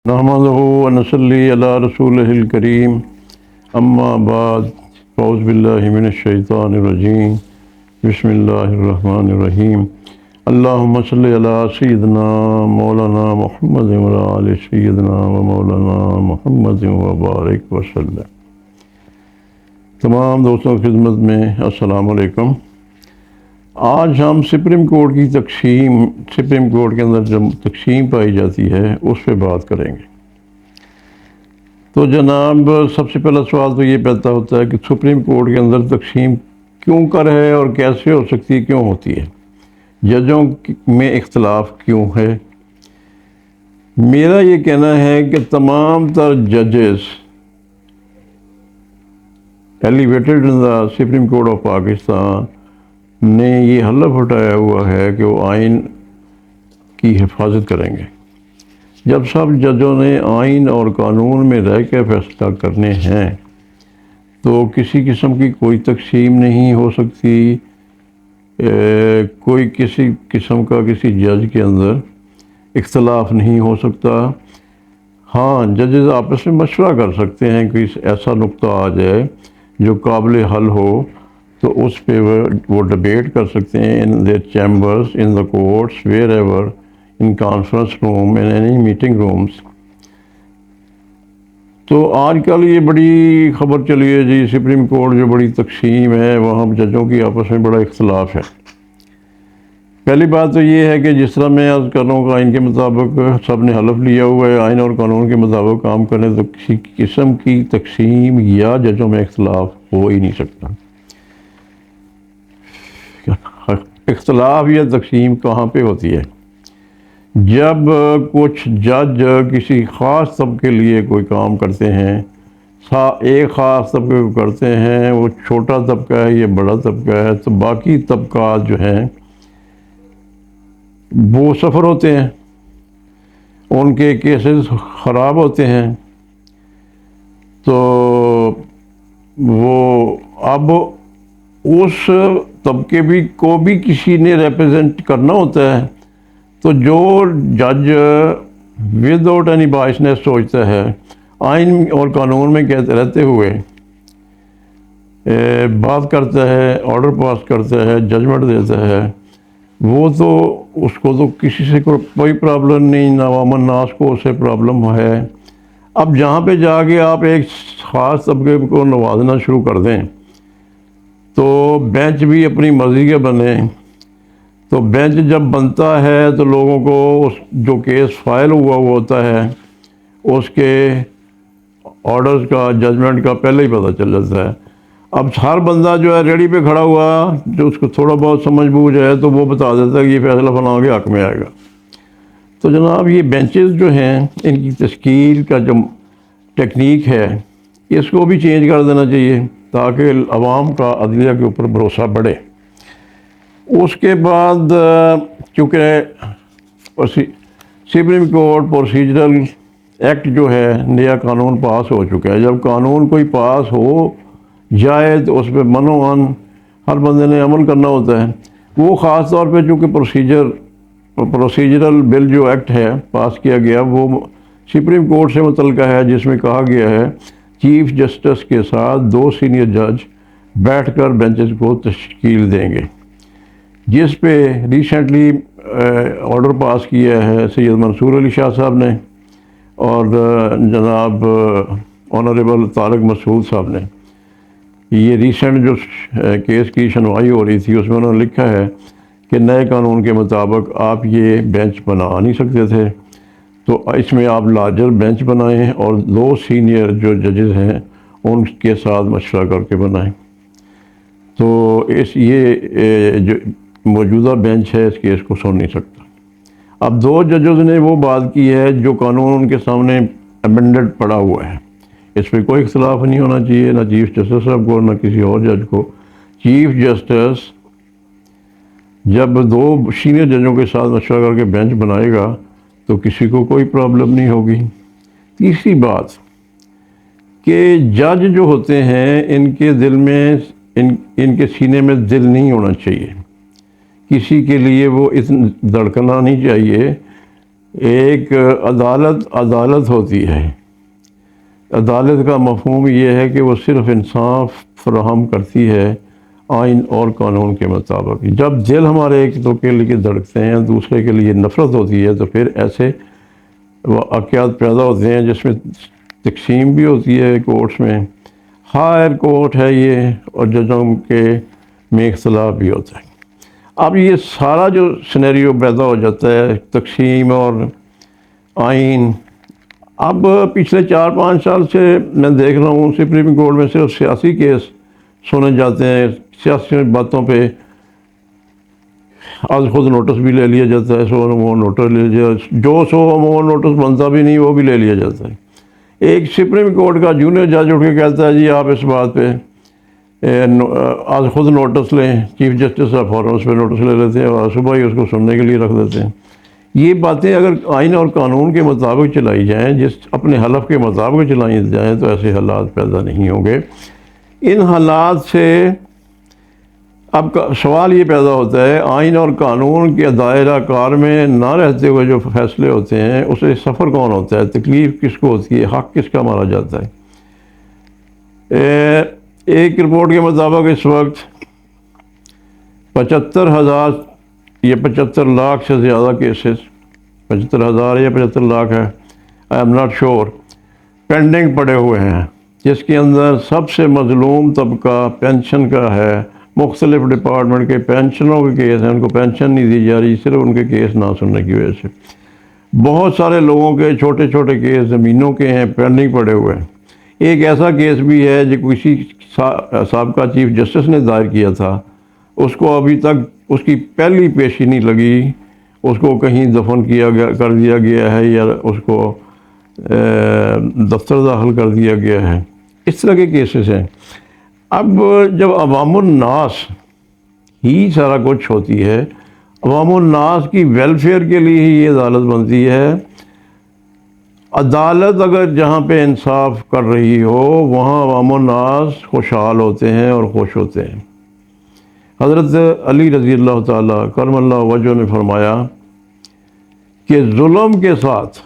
نحمدہ و نصلی علی رسولہ الکریم اما بعد اعوذ باللہ من الشیطان الرجیم بسم اللہ الرحمن الرحیم اللہم صلی علی سیدنا مولانا محمد و علی سیدنا و مولانا محمد وبارک وسلم۔ تمام دوستوں کی خدمت میں السلام علیکم۔ آج ہم سپریم کورٹ کی سپریم کورٹ کے اندر جو تقسیم پائی جاتی ہے اس پہ بات کریں گے۔ تو جناب، سب سے پہلا سوال تو یہ پیدا ہوتا ہے کہ سپریم کورٹ کے اندر تقسیم کیوں کر ہے اور کیسے ہو سکتی ہے، کیوں ہوتی ہے، ججوں میں اختلاف کیوں ہے؟ میرا یہ کہنا ہے کہ تمام تر ججز elevated in the supreme court of Pakistan نے یہ حلف اٹھایا ہوا ہے کہ وہ آئین کی حفاظت کریں گے۔ جب سب ججوں نے آئین اور قانون میں رہ کے فیصلہ کرنے ہیں تو کسی قسم کی کوئی تقسیم نہیں ہو سکتی، کوئی کسی قسم کا کسی جج کے اندر اختلاف نہیں ہو سکتا۔ ہاں، ججز آپس میں مشورہ کر سکتے ہیں کہ ایسا نقطہ آ جائے جو قابل حل ہو تو اس پہ وہ ڈبیٹ کر سکتے ہیں in their chambers, in the courts, wherever, in conference room, in any meeting rooms. تو آج کل یہ بڑی خبر چلی ہے جی، سپریم کورٹ جو بڑی تقسیم ہے، وہاں ججوں کی آپس میں بڑا اختلاف ہے۔ پہلی بات تو یہ ہے کہ جس طرح میں عرض کر رہا ہوں کہ آئین کے مطابق سب نے حلف لیا ہوا ہے آئین اور قانون کے مطابق کام کرنے، تو کسی قسم کی تقسیم یا ججوں میں اختلاف ہو ہی نہیں سکتا۔ اختلاف یا تقسیم کہاں پہ ہوتی ہے؟ جب کچھ جج کسی خاص طبقے کے لیے کوئی کام کرتے ہیں، ایک خاص طبقے کو کرتے ہیں، وہ چھوٹا طبقہ ہے یا بڑا طبقہ ہے، تو باقی طبقات جو ہیں وہ سفر ہوتے ہیں، ان کے کیسز خراب ہوتے ہیں۔ تو وہ اب اس طبقے کو بھی کسی نے ریپرزینٹ کرنا ہوتا ہے، تو جو جج ود آؤٹ اینی بائسنس سوچتا ہے، آئین اور قانون میں کہتے رہتے ہوئے بات کرتا ہے، آرڈر پاس کرتا ہے، ججمنٹ دیتا ہے، وہ تو اس کو تو کسی سے کوئی پرابلم نہیں، نہ عوام الناس کو اس سے پرابلم ہے۔ اب جہاں پہ جا کے آپ ایک خاص طبقے کو نوازنا شروع کر دیں تو بینچ بھی اپنی مرضی کے بنے، تو بینچ جب بنتا ہے تو لوگوں کو جو کیس فائل ہوا ہوتا ہے اس کے آرڈرز کا، ججمنٹ کا پہلے ہی پتہ چل جاتا ہے۔ اب ہر بندہ جو ہے ریڈی پہ کھڑا ہوا، جو اس کو تھوڑا بہت سمجھ بوجھ ہے تو وہ بتا دیتا ہے کہ یہ فیصلہ فلاں کے حق میں آئے گا۔ تو جناب، یہ بینچز جو ہیں، ان کی تشکیل کا جو ٹیکنیک ہے، اس کو بھی چینج کر دینا چاہیے تاکہ عوام کا عدلیہ کے اوپر بھروسہ بڑھے۔ اس کے بعد چونکہ سپریم کورٹ پروسیجرل ایکٹ جو ہے، نیا قانون پاس ہو چکا ہے۔ جب قانون کوئی پاس ہو جائے تو اس پہ منوان ہر بندے نے عمل کرنا ہوتا ہے۔ وہ خاص طور پہ چونکہ پروسیجرل بل جو ایکٹ ہے پاس کیا گیا، وہ سپریم کورٹ سے متعلقہ ہے، جس میں کہا گیا ہے چیف جسٹس کے ساتھ 2 سینئر جج بیٹھ کر بینچز کو تشکیل دیں گے، جس پہ ریسنٹلی آرڈر پاس کیا ہے سید منصور علی شاہ صاحب نے اور جناب آنریبل طارق مسعود صاحب نے۔ یہ ریسنٹ جو کیس کی سنوائی ہو رہی تھی، اس میں انہوں نے لکھا ہے کہ نئے قانون کے مطابق آپ یہ بینچ بنا نہیں سکتے تھے، تو اس میں آپ لارجر بینچ بنائیں اور 2 سینئر جو ججز ہیں ان کے ساتھ مشورہ کر کے بنائیں۔ تو یہ جو موجودہ بینچ ہے اس کیس کو سن نہیں سکتا۔ اب 2 ججز نے وہ بات کی ہے جو قانون ان کے سامنے امینڈڈ پڑا ہوا ہے، اس پہ کوئی اختلاف نہیں ہونا چاہیے، نہ چیف جسٹس صاحب کو نہ کسی اور جج کو۔ چیف جسٹس جب 2 سینئر ججوں کے ساتھ مشورہ کر کے بینچ بنائے گا تو کسی کو کوئی پرابلم نہیں ہوگی۔ تیسری بات کہ جج جو ہوتے ہیں ان کے دل میں ان کے سینے میں دل نہیں ہونا چاہیے، کسی کے لیے وہ اتنا دھڑکنا نہیں چاہیے ایک عدالت ہوتی ہے. عدالت کا مفہوم یہ ہے کہ وہ صرف انصاف فراہم کرتی ہے آئین اور قانون کے مطابق. جب دل ہمارے ایک تو کے لیے دھڑکتے ہیں، دوسرے کے لیے نفرت ہوتی ہے، تو پھر ایسے واقعات پیدا ہوتے ہیں جس میں تقسیم بھی ہوتی ہے کورٹس میں. ہائر کورٹ ہے یہ، اور ججوں کے میں اختلاف بھی ہوتا ہے. اب یہ سارا جو سینیریو پیدا ہو جاتا ہے، تقسیم اور آئین. اب پچھلے 4-5 سال سے میں دیکھ رہا ہوں سپریم کورٹ میں صرف سیاسی کیس سنے جاتے ہیں. سیاسی باتوں پہ آج خود نوٹس بھی لے لیا جاتا ہے، سو وہ نوٹس لے لیا، جو وہ نوٹس بنتا بھی نہیں وہ بھی لے لیا جاتا ہے. ایک سپریم کورٹ کا جونیئر جج اٹھ کے کہتا ہے جی آپ اس بات پہ آج خود نوٹس لیں. چیف جسٹس صاحب فوراً اس پہ نوٹس لے لیتے ہیں اور صبح ہی اس کو سننے کے لیے رکھ دیتے ہیں. یہ باتیں اگر آئین اور قانون کے مطابق چلائی جائیں، جس اپنے حلف کے مطابق چلائی جائیں، تو ایسے حالات پیدا نہیں ہوں گے. ان حالات سے اب سوال یہ پیدا ہوتا ہے، آئین اور قانون کے دائرہ کار میں نہ رہتے ہوئے جو فیصلے ہوتے ہیں اسے سفر کون ہوتا ہے، تکلیف کس کو ہوتی ہے، حق کس کا مارا جاتا ہے. ایک رپورٹ کے مطابق اس وقت 75,000 یا 75 لاکھ سے زیادہ کیسز، 75,000 یا 75 لاکھ ہے، I am not sure, pending پڑے ہوئے ہیں، جس کے اندر سب سے مظلوم طبقہ پینشن کا ہے. مختلف ڈپارٹمنٹ کے پینشنوں کے کیس ہیں، ان کو پینشن نہیں دی جا رہی صرف ان کے کیس نہ سننے کی وجہ سے. بہت سارے لوگوں کے چھوٹے چھوٹے کیس زمینوں کے ہیں، پینڈنگ پڑے ہوئے ہیں. ایک ایسا کیس بھی ہے جو کسی سابقہ چیف جسٹس نے دائر کیا تھا، اس کو ابھی تک اس کی پہلی پیشی نہیں لگی، اس کو کہیں دفن کر دیا گیا ہے یا اس کو دفتر داخل کر دیا گیا ہے. اس طرح کے کیسز ہیں. اب جب عوام الناس ہی سارا کچھ ہوتی ہے، عوام الناس کی ویلفیئر کے لیے ہی یہ عدالت بنتی ہے. عدالت اگر جہاں پہ انصاف کر رہی ہو وہاں عوام الناس خوشحال ہوتے ہیں اور خوش ہوتے ہیں. حضرت علی رضی اللہ تعالیٰ کرم اللہ وجہ نے فرمایا کہ ظلم کے ساتھ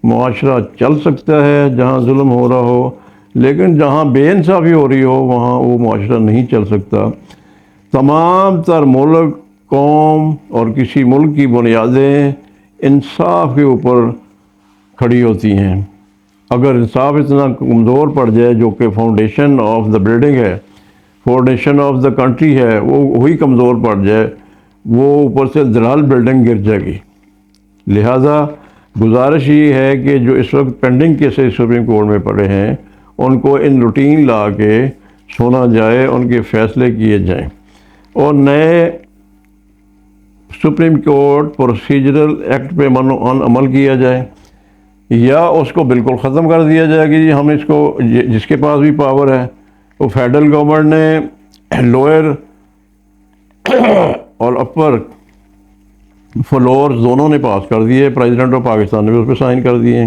معاشرہ چل سکتا ہے جہاں ظلم ہو رہا ہو، لیکن جہاں بے انصافی ہو رہی ہو وہاں وہ معاشرہ نہیں چل سکتا. تمام تر ملک، قوم اور کسی ملک کی بنیادیں انصاف کے اوپر کھڑی ہوتی ہیں. اگر انصاف اتنا کمزور پڑ جائے، جو کہ فاؤنڈیشن آف دا بلڈنگ ہے، فاؤنڈیشن آف دا کنٹری ہے، وہ وہی کمزور پڑ جائے، وہ اوپر سے درال بلڈنگ گر جائے گی. لہذا گزارش یہ ہے کہ جو اس وقت پینڈنگ کیسز سپریم کورٹ میں پڑے ہیں ان کو ان روٹین لا کے سنا جائے، ان کے فیصلے کیے جائیں، اور نئے سپریم کورٹ پروسیجرل ایکٹ پہ عمل کیا جائے، یا اس کو بالکل ختم کر دیا جائے کہ جی ہم اس کو، جس کے پاس بھی پاور ہے، وہ فیڈرل گورنمنٹ نے لوئر اور اپر فلورز دونوں نے پاس کر دیے، پریزیڈنٹ آف پاکستان نے بھی اس پہ سائن کر دیے.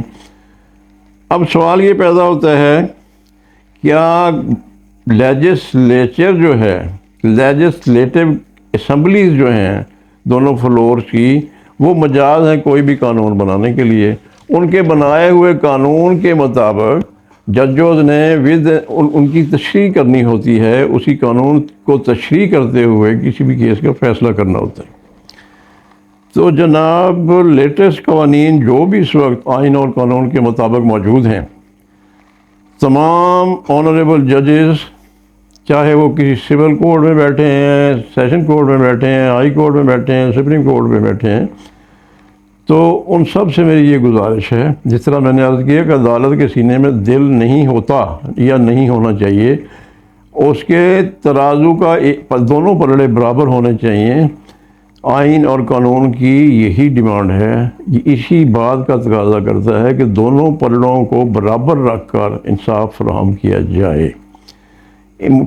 اب سوال یہ پیدا ہوتا ہے، کیا لیجسلیچر جو ہے، لیجسلیٹو اسمبلیز جو ہیں دونوں فلورز کی، وہ مجاز ہیں کوئی بھی قانون بنانے کے لیے؟ ان کے بنائے ہوئے قانون کے مطابق ججز نے ان کی تشریح کرنی ہوتی ہے، اسی قانون کو تشریح کرتے ہوئے کسی بھی کیس کا فیصلہ کرنا ہوتا ہے. تو جناب لیٹسٹ قوانین جو بھی اس وقت آئین اور قانون کے مطابق موجود ہیں، تمام آنریبل ججز، چاہے وہ کسی سول کورٹ میں بیٹھے ہیں، سیشن کورٹ میں بیٹھے ہیں، ہائی کورٹ میں بیٹھے ہیں، سپریم کورٹ میں بیٹھے ہیں، تو ان سب سے میری یہ گزارش ہے، جس طرح میں نے عرض کیا کہ عدالت کے سینے میں دل نہیں ہوتا یا نہیں ہونا چاہیے، اس کے ترازو کا دونوں پلڑے برابر ہونے چاہیے. آئین اور قانون کی یہی ڈیمانڈ ہے، اسی بات کا تقاضا کرتا ہے کہ دونوں پلڑوں کو برابر رکھ کر انصاف فراہم کیا جائے.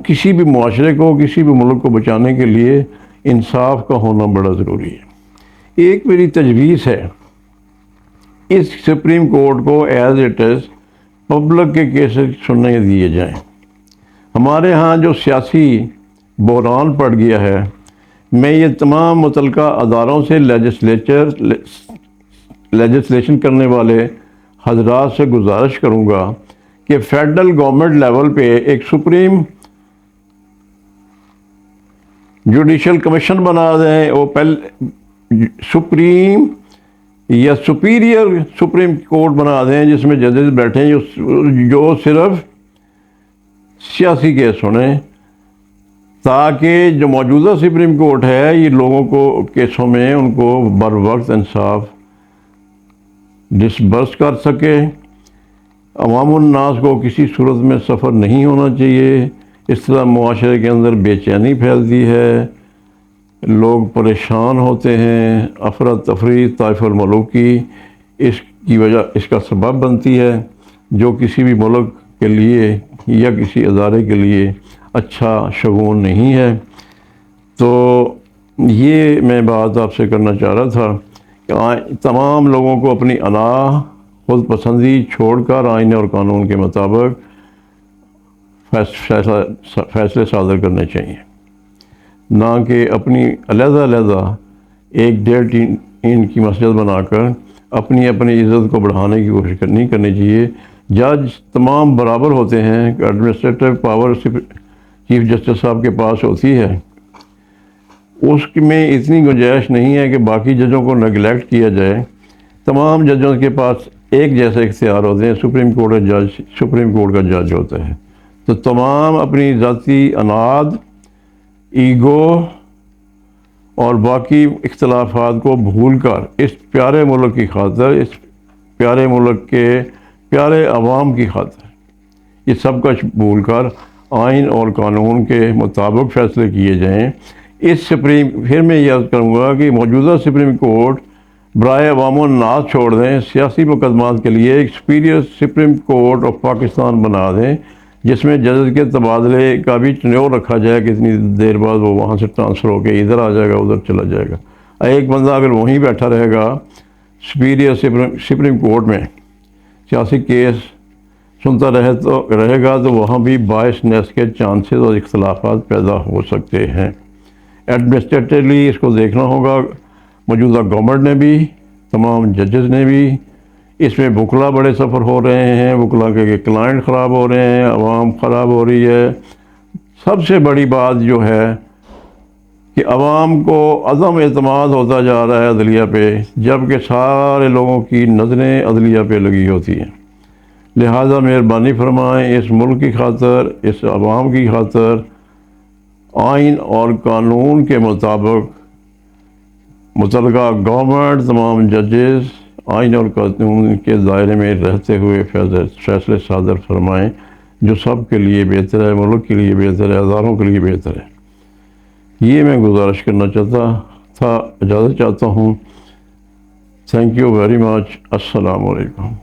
کسی بھی معاشرے کو، کسی بھی ملک کو بچانے کے لیے انصاف کا ہونا بڑا ضروری ہے. ایک میری تجویز ہے، اس سپریم کورٹ کو ایز اٹ از پبلک کے کیسز سننے دیے جائیں. ہمارے ہاں جو سیاسی بحران پڑ گیا ہے، میں یہ تمام متعلقہ اداروں سے، لیجسلیچر لیجسلیشن کرنے والے حضرات سے گزارش کروں گا کہ فیڈرل گورنمنٹ لیول پہ ایک سپریم جوڈیشل کمیشن بنا دیں، وہ پہلے سپریم یا سپیریئر سپریم کورٹ بنا دیں جس میں ججز بیٹھیں جو صرف سیاسی کیس سنیں، تاکہ جو موجودہ سپریم کورٹ ہے یہ لوگوں کو کیسوں میں ان کو بر وقت انصاف ڈسبرس کر سکے۔ عوام الناس کو کسی صورت میں سفر نہیں ہونا چاہیے، اس طرح معاشرے کے اندر بے چینی پھیلتی ہے، لوگ پریشان ہوتے ہیں، افراتفری طائف الملوکی اس کی وجہ اس کا سبب بنتی ہے، جو کسی بھی ملک کے لیے یا کسی ادارے کے لیے اچھا شگون نہیں ہے۔ تو یہ میں بات آپ سے کرنا چاہ رہا تھا کہ تمام لوگوں کو اپنی انا خود پسندی چھوڑ کر آئین اور قانون کے مطابق فیصلے صادر کرنے چاہیے، نہ کہ اپنی علیحدہ علیحدہ ایک ڈیڑھ ٹین کی مسجد بنا کر اپنی عزت کو بڑھانے کی کوشش نہیں کرنی چاہیے۔ جج تمام برابر ہوتے ہیں، ایڈمنسٹریٹو پاور چیف جسٹس صاحب کے پاس ہوتی ہے، اس میں اتنی گنجائش نہیں ہے کہ باقی ججوں کو نگلیکٹ کیا جائے۔ تمام ججوں کے پاس ایک جیسے اختیار ہوتے ہیں، سپریم کورٹ کا جج ہوتا ہے، تو تمام اپنی ذاتی اناد، ایگو اور باقی اختلافات کو بھول کر اس پیارے ملک کی خاطر، اس پیارے ملک کے پیارے عوام کی خاطر یہ سب کچھ بھول کر آئین اور قانون کے مطابق فیصلے کیے جائیں۔ پھر میں یاد کروں گا کہ موجودہ سپریم کورٹ برائے عوام الناس چھوڑ دیں، سیاسی مقدمات کے لیے ایک superior supreme court of Pakistan بنا دیں، جس میں ججز کے تبادلے کا بھی ٹنیور رکھا جائے کہ اتنی دیر بعد وہ وہاں سے ٹرانسفر ہو کے ادھر آ جائے گا، ادھر چلا جائے گا۔ ایک بندہ اگر وہیں بیٹھا رہے گا سپیریئر سپریم کورٹ میں سیاسی کیس سنتا رہے گا تو وہاں بھی باعث نیس کے چانسز اور اختلافات پیدا ہو سکتے ہیں۔ ایڈمنسٹریٹولی اس کو دیکھنا ہوگا، موجودہ گورنمنٹ نے بھی، تمام ججز نے بھی۔ اس میں وکلا بڑے سفر ہو رہے ہیں، وکلا کے کلائنٹ خراب ہو رہے ہیں، عوام خراب ہو رہی ہے۔ سب سے بڑی بات جو ہے کہ عوام کو عدم اعتماد ہوتا جا رہا ہے عدلیہ پہ، جبکہ سارے لوگوں کی نظریں عدلیہ پہ لگی ہوتی ہیں۔ لہذا مہربانی فرمائیں، اس ملک کی خاطر، اس عوام کی خاطر آئین اور قانون کے مطابق متعلقہ گورنمنٹ، تمام ججز آئین اور قانون کے دائرے میں رہتے ہوئے فیصلے صادر فرمائیں جو سب کے لیے بہتر ہے، ملک کے لیے بہتر ہے، اداروں کے لیے بہتر ہے۔ یہ میں گزارش کرنا چاہتا تھا، اجازت چاہتا ہوں۔ Thank you very much. السلام علیکم۔